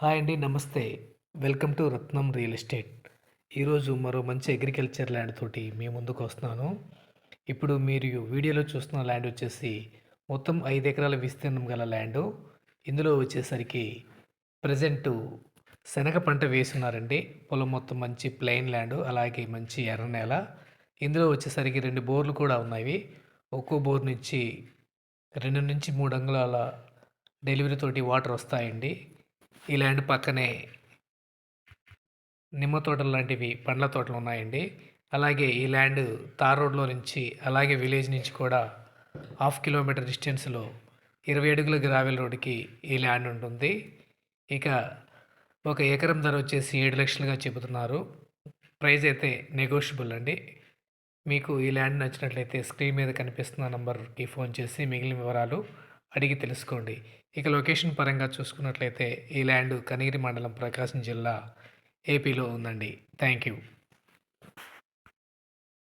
Hi అండి. నమస్తే. Welcome to Ratnam real estate. ఈరోజు మరో మంచి అగ్రికల్చర్ ల్యాండ్ తోటి మీ ముందుకు వస్తున్నాను. ఇప్పుడు మీరు వీడియోలో చూస్తున్న ల్యాండ్ వచ్చేసి మొత్తం 5 ఎకరాల విస్తీర్ణం గల ల్యాండు. ఇందులో వచ్చేసరికి ప్రజెంటు శనగ పంట వేసున్నారండి. పొలం మొత్తం మంచి ప్లెయిన్ ల్యాండ్, అలాగే మంచి ఎర్ర నేల. ఇందులో వచ్చేసరికి 2 బోర్లు కూడా ఉన్నాయి. ఒక్కో బోర్ నుంచి 2-3 అంగుళాల డెలివరీ తోటి వాటర్ వస్తాయండి. ఈ ల్యాండ్ పక్కనే నిమ్మ తోటలు లాంటివి పండ్ల తోటలు ఉన్నాయండి. అలాగే ఈ ల్యాండ్ తార్ రోడ్లో నుంచి, అలాగే విలేజ్ నుంచి కూడా హాఫ్ కిలోమీటర్ డిస్టెన్స్లో 20 అడుగుల గ్రావెల్ రోడ్డుకి ఈ ల్యాండ్ ఉంటుంది. ఇక ఒక ఎకరం ధర వచ్చేసి 7 లక్షలుగా చెబుతున్నారు. ప్రైస్ అయితే నెగోషియబుల్ అండి. మీకు ఈ ల్యాండ్ నచ్చినట్లయితే స్క్రీన్ మీద కనిపిస్తున్న నంబర్కి ఫోన్ చేసి మిగిలిన వివరాలు అడిగి తెలుసుకోండి. ఇక లొకేషన్ పరంగా చూసుకున్నట్లయితే ఈ ల్యాండ్ కనిగిరి మండలం, ప్రకాశం జిల్లా, ఏపీలో ఉందండి. Thank you.